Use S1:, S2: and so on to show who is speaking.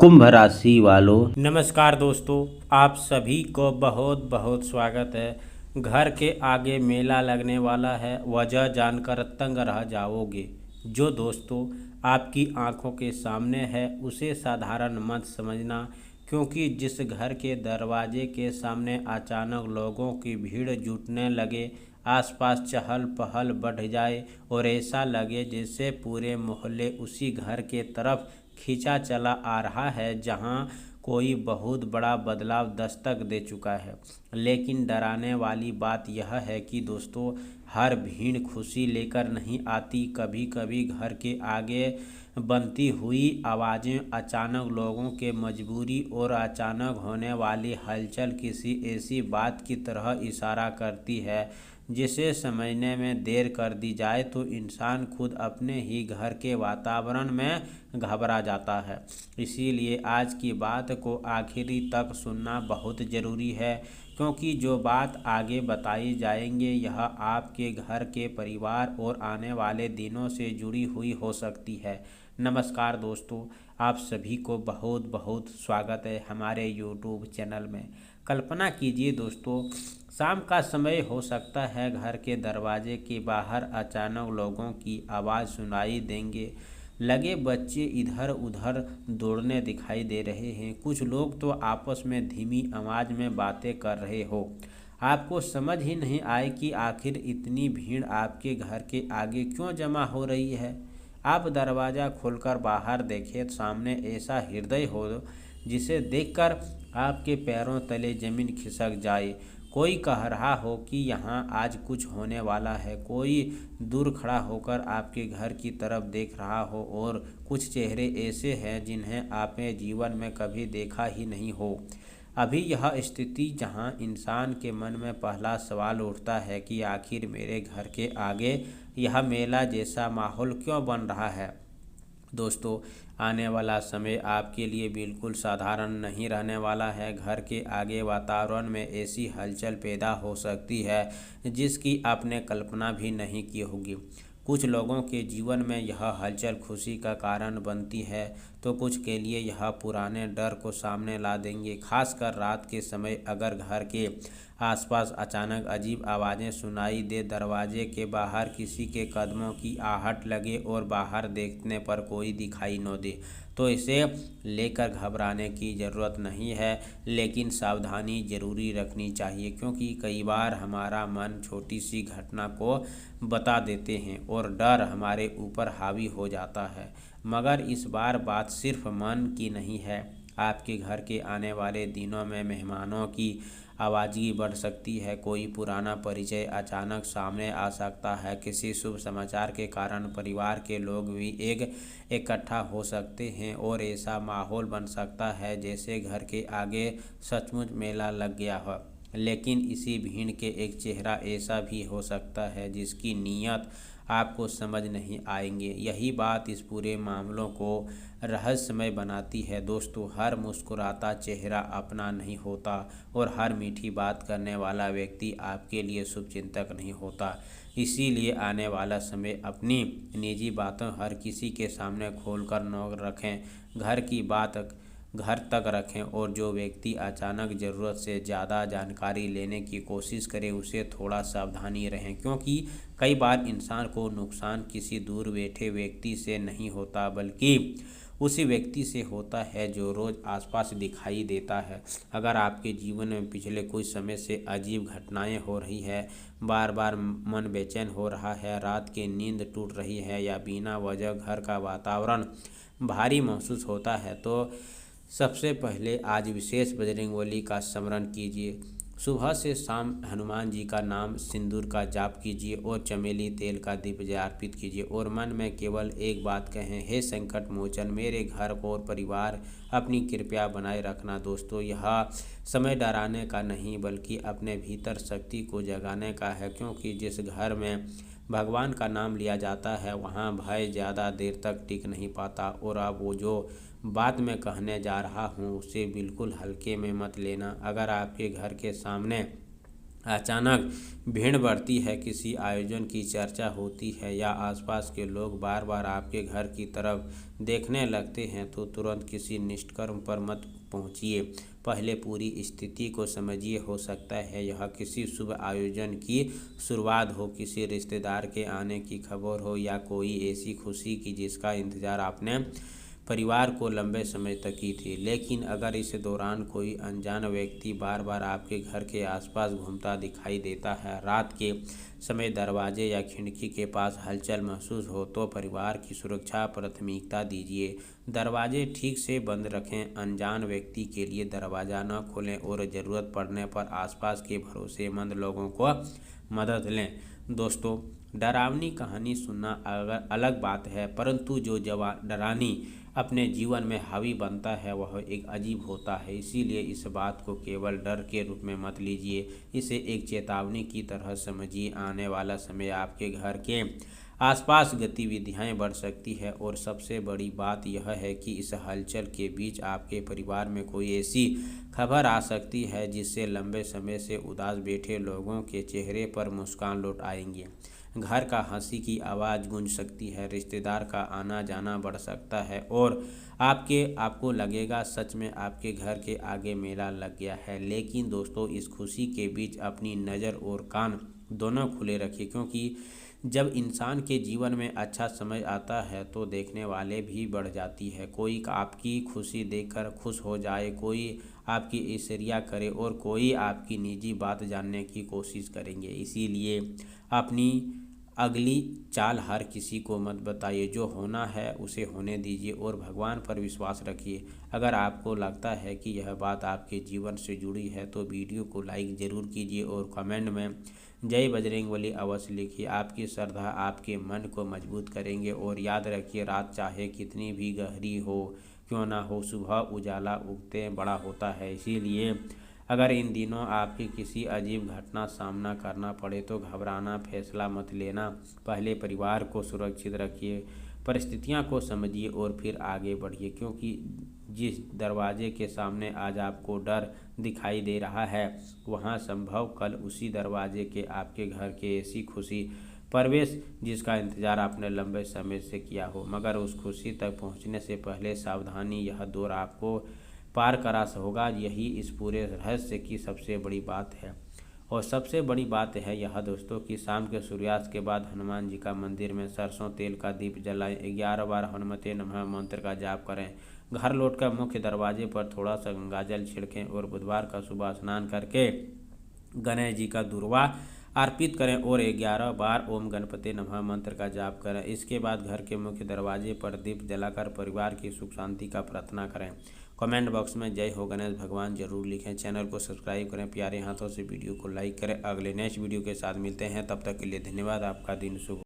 S1: कुंभ राशि वालों,
S2: नमस्कार दोस्तों, आप सभी को बहुत बहुत स्वागत है। घर के आगे मेला लगने वाला है, वजह जानकर तंग रह जाओगे। जो दोस्तों आपकी आंखों के सामने है उसे साधारण मत समझना, क्योंकि जिस घर के दरवाजे के सामने अचानक लोगों की भीड़ जुटने लगे, आसपास चहल पहल बढ़ जाए और ऐसा लगे जैसे पूरे मोहल्ले उसी घर के तरफ खींचा चला आ रहा है जहां कोई बहुत बड़ा बदलाव दस्तक दे चुका है। लेकिन डराने वाली बात यह है कि दोस्तों, हर भीड़ खुशी लेकर नहीं आती। कभी कभी घर के आगे बनती हुई आवाज़ें अचानक लोगों के मजबूरी और अचानक होने वाली हलचल किसी ऐसी बात की तरह इशारा करती है जिसे समझने में देर कर दी जाए तो इंसान खुद अपने ही घर के वातावरण में घबरा जाता है। इसीलिए आज की बात को आखिरी तक सुनना बहुत ज़रूरी है, क्योंकि जो बात आगे बताई जाएंगे यह आपके घर के परिवार और आने वाले दिनों से जुड़ी हुई हो सकती है। नमस्कार दोस्तों, आप सभी को बहुत बहुत स्वागत है हमारे YouTube चैनल में। कल्पना कीजिए दोस्तों, शाम का समय हो सकता है, घर के दरवाजे के बाहर अचानक लोगों की आवाज़ सुनाई देंगे लगे, बच्चे इधर उधर दौड़ने दिखाई दे रहे हैं, कुछ लोग तो आपस में धीमी आवाज़ में बातें कर रहे हो। आपको समझ ही नहीं आए कि आखिर इतनी भीड़ आपके घर के आगे क्यों जमा हो रही है। आप दरवाज़ा खोलकर बाहर देखें, सामने ऐसा हृदय हो जिसे देखकर आपके पैरों तले ज़मीन खिसक जाए। कोई कह रहा हो कि यहाँ आज कुछ होने वाला है, कोई दूर खड़ा होकर आपके घर की तरफ देख रहा हो, और कुछ चेहरे ऐसे हैं जिन्हें आपने जीवन में कभी देखा ही नहीं हो। अभी यह स्थिति जहां इंसान के मन में पहला सवाल उठता है कि आखिर मेरे घर के आगे यह मेला जैसा माहौल क्यों बन रहा है। दोस्तों, आने वाला समय आपके लिए बिल्कुल साधारण नहीं रहने वाला है। घर के आगे वातावरण में ऐसी हलचल पैदा हो सकती है जिसकी आपने कल्पना भी नहीं की होगी। कुछ लोगों के जीवन में यह हलचल खुशी का कारण बनती है, तो कुछ के लिए यह पुराने डर को सामने ला देंगे। खासकर रात के समय अगर घर के आसपास अचानक अजीब आवाज़ें सुनाई दे, दरवाजे के बाहर किसी के कदमों की आहट लगे और बाहर देखने पर कोई दिखाई न दे, तो इसे लेकर घबराने की ज़रूरत नहीं है, लेकिन सावधानी ज़रूरी रखनी चाहिए, क्योंकि कई बार हमारा मन छोटी सी घटना को बता देते हैं और डर हमारे ऊपर हावी हो जाता है। मगर इस बार बात सिर्फ मन की नहीं है। आपके घर के आने वाले दिनों में मेहमानों की आवाज़गी बढ़ सकती है, कोई पुराना परिचय अचानक सामने आ सकता है, किसी शुभ समाचार के कारण परिवार के लोग भी इकट्ठा हो सकते हैं और ऐसा माहौल बन सकता है जैसे घर के आगे सचमुच मेला लग गया हो। लेकिन इसी भीड़ के एक चेहरा ऐसा भी हो सकता है जिसकी नीयत आपको समझ नहीं आएंगे। यही बात इस पूरे मामलों को रहस्यमय बनाती है। दोस्तों, हर मुस्कुराता चेहरा अपना नहीं होता और हर मीठी बात करने वाला व्यक्ति आपके लिए शुभचिंतक नहीं होता। इसीलिए आने वाला समय अपनी निजी बातों हर किसी के सामने खोलकर न रखें। घर की बात घर तक रखें, और जो व्यक्ति अचानक ज़रूरत से ज़्यादा जानकारी लेने की कोशिश करे उसे थोड़ा सावधानी रहें, क्योंकि कई बार इंसान को नुकसान किसी दूर बैठे व्यक्ति से नहीं होता बल्कि उसी व्यक्ति से होता है जो रोज़ आसपास दिखाई देता है। अगर आपके जीवन में पिछले कुछ समय से अजीब घटनाएं हो रही है, बार बार मन बेचैन हो रहा है, रात की नींद टूट रही है या बिना वजह घर का वातावरण भारी महसूस होता है, तो सबसे पहले आज विशेष बजरंगबली का स्मरण कीजिए। सुबह से शाम हनुमान जी का नाम सिंदूर का जाप कीजिए और चमेली तेल का दीप अर्पित कीजिए और मन में केवल एक बात कहें, हे संकट मोचन, मेरे घर को और परिवार अपनी कृपया बनाए रखना। दोस्तों, यह समय डराने का नहीं बल्कि अपने भीतर शक्ति को जगाने का है, क्योंकि जिस घर में भगवान का नाम लिया जाता है वहाँ भय ज़्यादा देर तक टिक नहीं पाता। और अब वो जो बात मैं कहने जा रहा हूँ उसे बिल्कुल हल्के में मत लेना। अगर आपके घर के सामने अचानक भीड़ बढ़ती है, किसी आयोजन की चर्चा होती है या आसपास के लोग बार बार आपके घर की तरफ देखने लगते हैं तो तुरंत किसी निष्कर्म पर मत पहुंचिए। पहले पूरी स्थिति को समझिए। हो सकता है यह किसी शुभ आयोजन की शुरुआत हो, किसी रिश्तेदार के आने की खबर हो या कोई ऐसी खुशी की जिसका इंतज़ार आपने परिवार को लंबे समय तक की थी। लेकिन अगर इस दौरान कोई अनजान व्यक्ति बार बार आपके घर के आसपास घूमता दिखाई देता है, रात के समय दरवाजे या खिड़की के पास हलचल महसूस हो, तो परिवार की सुरक्षा प्राथमिकता दीजिए। दरवाजे ठीक से बंद रखें, अनजान व्यक्ति के लिए दरवाज़ा न खोलें और ज़रूरत पड़ने पर आसपास के भरोसेमंद लोगों को मदद लें। दोस्तों, डरावनी कहानी सुनना अगर अलग बात है, परंतु जो डरानी अपने जीवन में हावी बनता है वह एक अजीब होता है। इसीलिए इस बात को केवल डर के रूप में मत लीजिए, इसे एक चेतावनी की तरह समझिए। आने वाला समय आपके घर के आसपास गतिविधियां बढ़ सकती है और सबसे बड़ी बात यह है कि इस हलचल के बीच आपके परिवार में कोई ऐसी खबर आ सकती है जिससे लंबे समय से उदास बैठे लोगों के चेहरे पर मुस्कान लौट आएंगे। घर का हंसी की आवाज़ गूंज सकती है, रिश्तेदार का आना जाना बढ़ सकता है और आपको लगेगा सच में आपके घर के आगे मेला लग गया है। लेकिन दोस्तों, इस खुशी के बीच अपनी नज़र और कान दोनों खुले रखिए, क्योंकि जब इंसान के जीवन में अच्छा समय आता है तो देखने वाले भी बढ़ जाती है। कोई आपकी खुशी देखकर खुश हो जाए, कोई आपकी ईर्ष्या करे और कोई आपकी निजी बात जानने की कोशिश करेंगे। इसीलिए अपनी अगली चाल हर किसी को मत बताइए, जो होना है उसे होने दीजिए और भगवान पर विश्वास रखिए। अगर आपको लगता है कि यह बात आपके जीवन से जुड़ी है तो वीडियो को लाइक ज़रूर कीजिए और कमेंट में जय बजरंगबली अवश्य लिखिए। आपकी श्रद्धा आपके मन को मजबूत करेंगे। और याद रखिए, रात चाहे कितनी भी गहरी हो क्यों ना हो, सुबह उजाला उगते बड़ा होता है। इसीलिए अगर इन दिनों आपकी किसी अजीब घटना सामना करना पड़े तो घबराना, फैसला मत लेना। पहले परिवार को सुरक्षित रखिए, परिस्थितियां को समझिए और फिर आगे बढ़िए, क्योंकि जिस दरवाजे के सामने आज आपको डर दिखाई दे रहा है, वहां संभव कल उसी दरवाजे के आपके घर के ऐसी खुशी प्रवेश जिसका इंतज़ार आपने लंबे समय से किया हो। मगर उस खुशी तक पहुंचने से पहले सावधानी, यह दौर आपको पार करा होगा। यही इस पूरे रहस्य की सबसे बड़ी बात है। और सबसे बड़ी बात है यह दोस्तों कि शाम के सूर्यास्त के बाद हनुमान जी का मंदिर में सरसों तेल का दीप जलाएं, 11 बार हनुमते नमः मंत्र का जाप करें। घर लौटकर मुख्य दरवाजे पर थोड़ा सा गंगाजल छिड़कें और बुधवार का सुबह स्नान करके गणेश जी का दुर्वा अर्पित करें और 11 बार ओम गणपति नमः मंत्र का जाप करें। इसके बाद घर के मुख्य दरवाजे पर दीप जलाकर परिवार की सुख शांति का प्रार्थना करें। कमेंट बॉक्स में जय हो गणेश भगवान जरूर लिखें। चैनल को सब्सक्राइब करें, प्यारे हाथों से वीडियो को लाइक करें। अगले नेक्स्ट वीडियो के साथ मिलते हैं, तब तक के लिए धन्यवाद। आपका दिन शुभ।